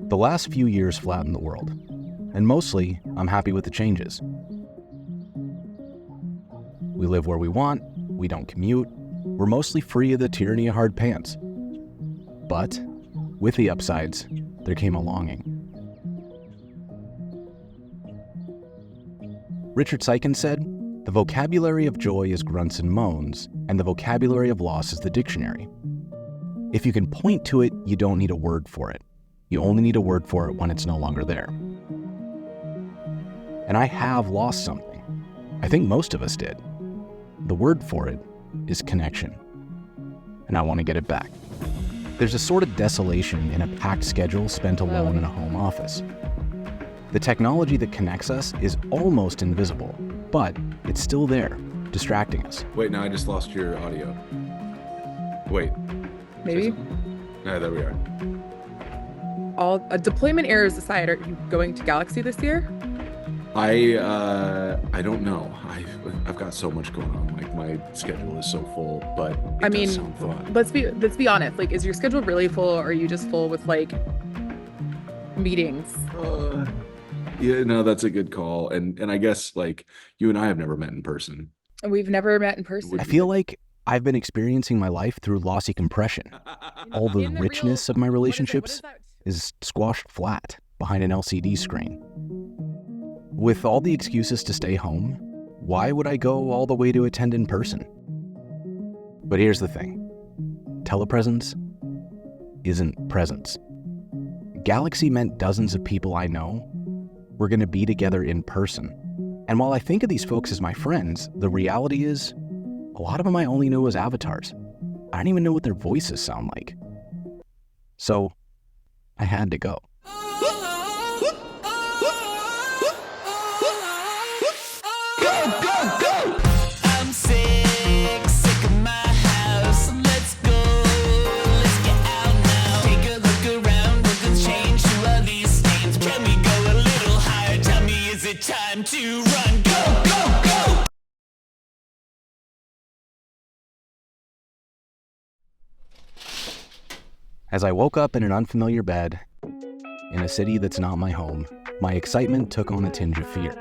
The last few years flattened the world, and mostly I'm happy with the changes. We live where we want, we don't commute, we're mostly free of the tyranny of hard pants. But with the upsides, there came a longing. Richard Seiken said, "The vocabulary of joy is grunts and moans, and the vocabulary of loss is the dictionary. If you can point to it, you don't need a word for it. You only need a word for it when it's no longer there." And I have lost something. I think most of us did. The word for it is connection. And I want to get it back. There's a sort of desolation in a packed schedule spent alone in a home office. The technology that connects us is almost invisible, but it's still there, distracting us. Wait, now I just lost your audio. Wait. Maybe? No, there we are. Deployment errors aside, are you going to Galaxy this year? I don't know. I've got so much going on. Like, my schedule is so full, but it does sound fun. let's be honest. Like, is your schedule really full, or are you just full with like meetings? Yeah, no, that's a good call. And I guess like you and I have never met in person. We've never met in person. I feel like I've been experiencing my life through lossy compression. All the richness of my relationships is squashed flat behind an LCD screen. With all the excuses to stay home, why would I go all the way to attend in person? But here's the thing. Telepresence isn't presence. Galaxy meant dozens of people I know were going to be together in person. And while I think of these folks as my friends, the reality is a lot of them I only know as avatars. I don't even know what their voices sound like. So I had to go. Time to run, go, go, go! As I woke up in an unfamiliar bed, in a city that's not my home, my excitement took on a tinge of fear.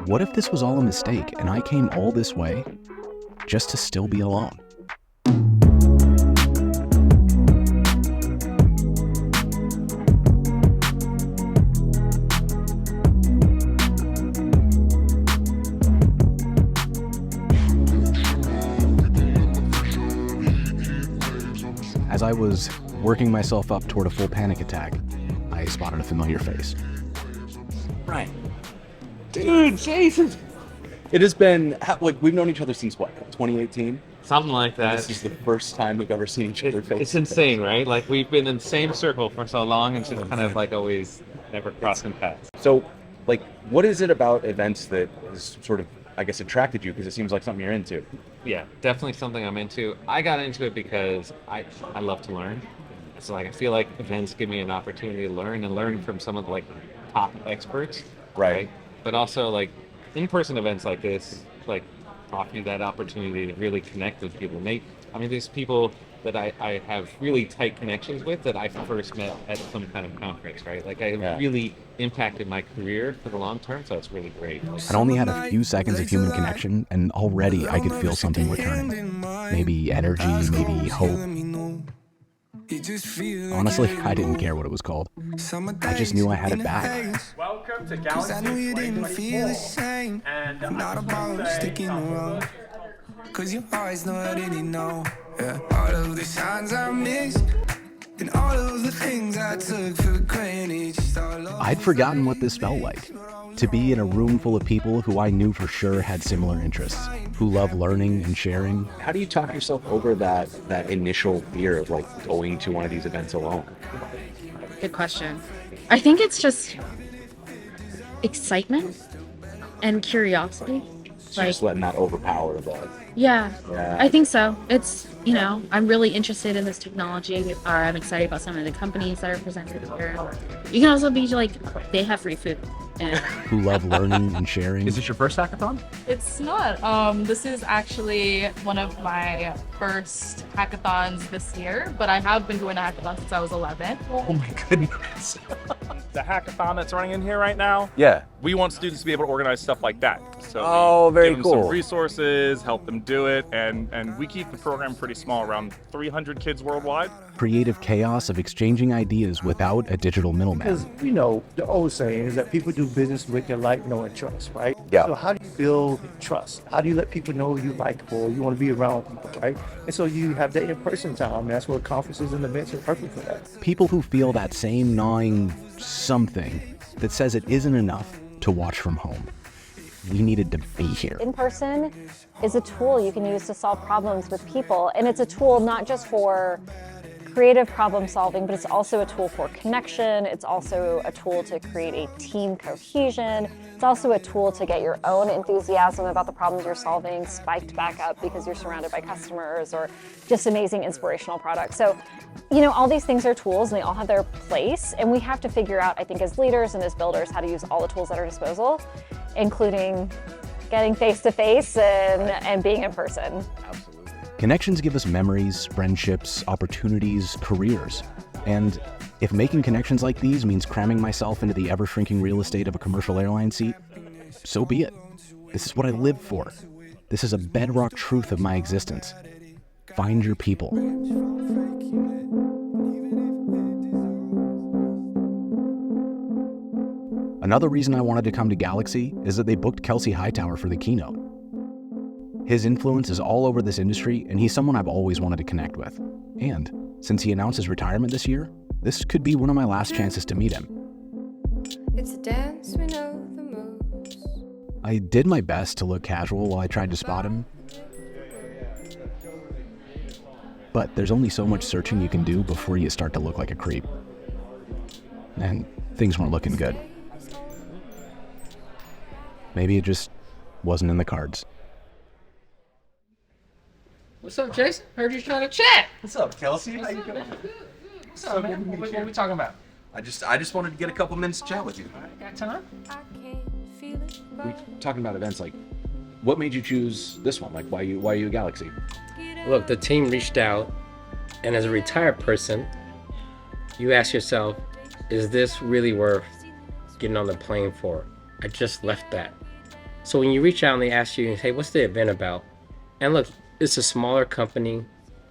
What if this was all a mistake and I came all this way just to still be alone? As I was working myself up toward a full panic attack, I spotted a familiar face. Ryan. Dude, Jason! It has been, like, we've known each other since what, 2018? Something like that. This is the first time we've ever seen each other face. It's insane, right? Like, we've been in the same circle for so long and just kind of like always never crossing paths. So, like, what is it about events that has sort of, I guess, attracted you? Because it seems like something you're into. Yeah, definitely something I'm into. I got into it because I love to learn. So, like, I feel like events give me an opportunity to learn from some of the, like, top experts. Right. But also, like, in-person events like this, like, offer you that opportunity to really connect with people. There's people that I have really tight connections with that I first met at some kind of conference, right? Like, I really impacted my career for the long term, so it's really great. I'd only had a few seconds of human connection, and already I could feel something returning. Maybe energy, maybe hope. Honestly, I didn't care what it was called. I just knew I had it back. Welcome to Galaxy 2024. And I'm not about sticking around. Cause your eyes know I didn't know. Yeah. All of the signs I missed, and all of the things I took for granted. I'd forgotten what this felt like. To be in a room full of people who I knew for sure had similar interests, who love learning and sharing. How do you talk yourself over that initial fear of, like, going to one of these events alone? Good question. I think it's just excitement and curiosity. So just letting that overpower the. Yeah, Yeah. I think so. It's, I'm really interested in this technology, or I'm excited about some of the companies that are presented here. You can also be like, they have free food. And Who love learning and sharing. Is this your first hackathon? It's not. This is actually one of my first hackathons this year, but I have been doing a hackathon since I was 11. Oh my goodness. The hackathon that's running in here right now, Yeah. we want students to be able to organize stuff like that. So Oh, we very give them cool. some resources, help them do it, and we keep the program pretty small, around 300 kids worldwide. Creative chaos of exchanging ideas without a digital middleman. Because, the old saying is that people do business with their like, know, and trust, right? Yeah. So how do you build trust? How do you let people know you likable, you want to be around people, right? And so you have that in-person time. And that's where conferences and events are perfect for that. People who feel that same gnawing something that says it isn't enough to watch from home. We needed to be here. In person is a tool you can use to solve problems with people. And it's a tool not just for creative problem solving, but it's also a tool for connection. It's also a tool to create a team cohesion. It's also a tool to get your own enthusiasm about the problems you're solving spiked back up because you're surrounded by customers or just amazing inspirational products. So, all these things are tools and they all have their place. And we have to figure out, I think, as leaders and as builders, how to use all the tools at our disposal, including getting face-to-face and being in person. Connections give us memories, friendships, opportunities, careers. And if making connections like these means cramming myself into the ever-shrinking real estate of a commercial airline seat, so be it. This is what I live for. This is a bedrock truth of my existence. Find your people. Another reason I wanted to come to Galaxy is that they booked Kelsey Hightower for the keynote. His influence is all over this industry, and he's someone I've always wanted to connect with. And since he announced his retirement this year, this could be one of my last chances to meet him. It's a dance, we know the moves. I did my best to look casual while I tried to spot him. But there's only so much searching you can do before you start to look like a creep. And things weren't looking good. Maybe it just wasn't in the cards. What's up, Jason? Heard you trying to chat. What's up, Kelsey? How you doing? What's up, man? What are we talking about? I just wanted to get a couple minutes to chat with you. Got time? We talking about events, like what made you choose this one? Like why you a Galaxy? Look, the team reached out, and as a retired person, you ask yourself, is this really worth getting on the plane for? I just left that. So when you reach out and they ask you, hey, what's the event about? And look, it's a smaller company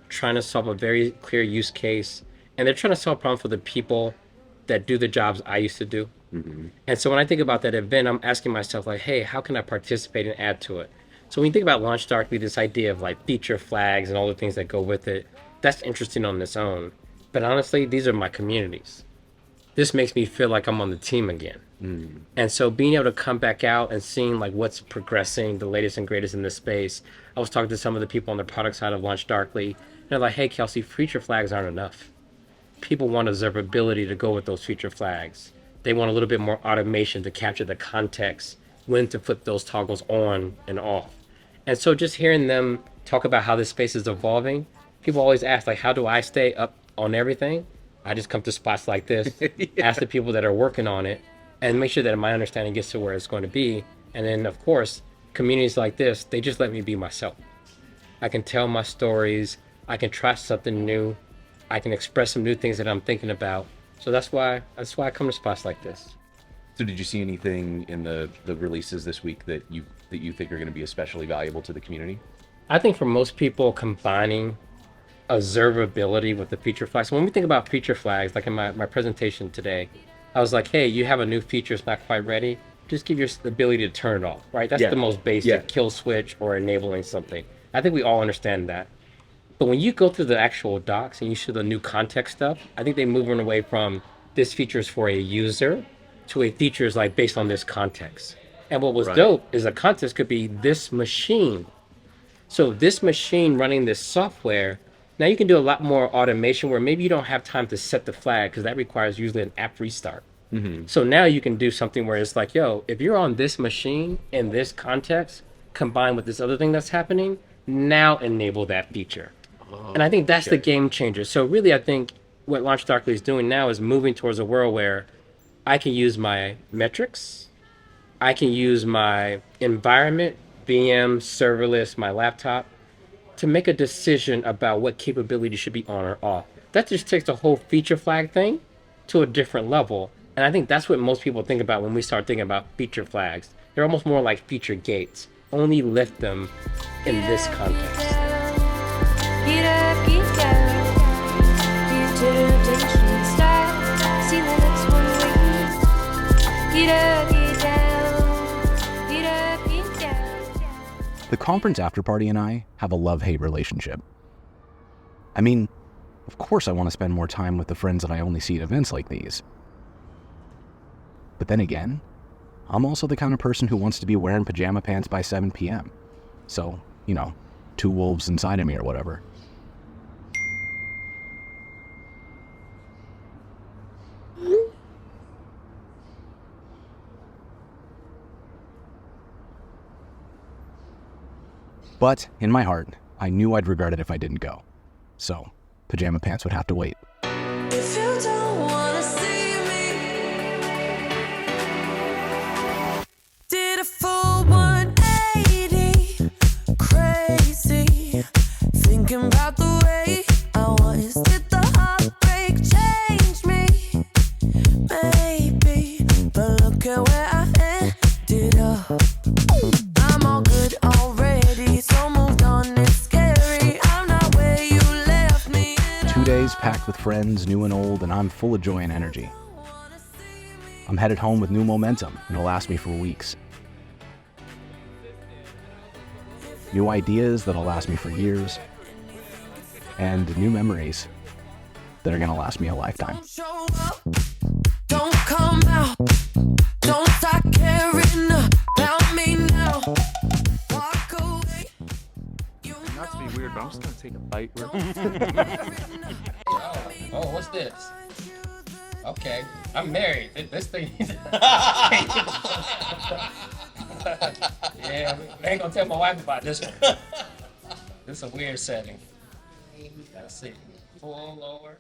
trying to solve a very clear use case, and they're trying to solve problems for the people that do the jobs I used to do. Mm-hmm. And so when I think about that event, I'm asking myself, like, hey, how can I participate and add to it? So when you think about Launch Darkly, this idea of like feature flags and all the things that go with it, that's interesting on its own. But honestly, these are my communities. This makes me feel like I'm on the team again. Mm. And so being able to come back out and seeing like what's progressing, the latest and greatest in this space. I was talking to some of the people on the product side of Launch Darkly, and they're like, hey, Kelsey, feature flags aren't enough. People want observability to go with those feature flags. They want a little bit more automation to capture the context, when to flip those toggles on and off. And so just hearing them talk about how this space is evolving, people always ask, like, how do I stay up on everything? I just come to spots like this, ask the people that are working on it, and make sure that my understanding gets to where it's going to be. And then, of course, communities like this, they just let me be myself. I can tell my stories. I can try something new. I can express some new things that I'm thinking about. So that's why I come to spots like this. So did you see anything in the releases this week that you think are going to be especially valuable to the community? I think for most people, combining observability with the feature flags. So when we think about feature flags, like in my presentation today, I was like, hey, you have a new feature, it's not quite ready. Just give your ability to turn it off, right? That's the most basic kill switch or enabling something. I think we all understand that. But when you go through the actual docs and you see the new context stuff, I think they're moving away from this feature is for a user to a feature is like based on this context. And what was dope is a context could be this machine. So this machine running this software, now you can do a lot more automation where maybe you don't have time to set the flag because that requires usually an app restart. Mm-hmm. So now you can do something where it's like, yo, if you're on this machine in this context, combined with this other thing that's happening, now enable that feature. And I think that's the game changer. So really, I think what Launch Darkly is doing now is moving towards a world where I can use my metrics, I can use my environment, VM, serverless, my laptop, to make a decision about what capability should be on or off. That just takes the whole feature flag thing to a different level. And I think that's what most people think about when we start thinking about feature flags. They're almost more like feature gates. Only lift them in this context. The conference after party and I have a love-hate relationship. I mean, of course I want to spend more time with the friends that I only see at events like these. But then again, I'm also the kind of person who wants to be wearing pajama pants by 7 p.m. So, you know, 2 wolves inside of me or whatever. But in my heart, I knew I'd regret it if I didn't go. So, pajama pants would have to wait. If you don't wanna see me, did a full 180, crazy, thinking about the way I was. Did the heartbreak change me? Maybe, but look at where I ended up. I'm all good already, so moved on, it's scary. I'm not where you left me. 2 days packed with friends, new and old, and I'm full of joy and energy. I'm headed home with new momentum, and it'll last me for weeks. New ideas that'll last me for years, and new memories that are gonna last me a lifetime. Don't show up, don't come out, don't start caring about me now. Walk away. Not to be weird, but I'm just gonna take a bite. Oh, what's this? Okay, I'm married. This thing. Yeah, I ain't gonna tell my wife about this one. This is a weird setting. Let's see. Full lower.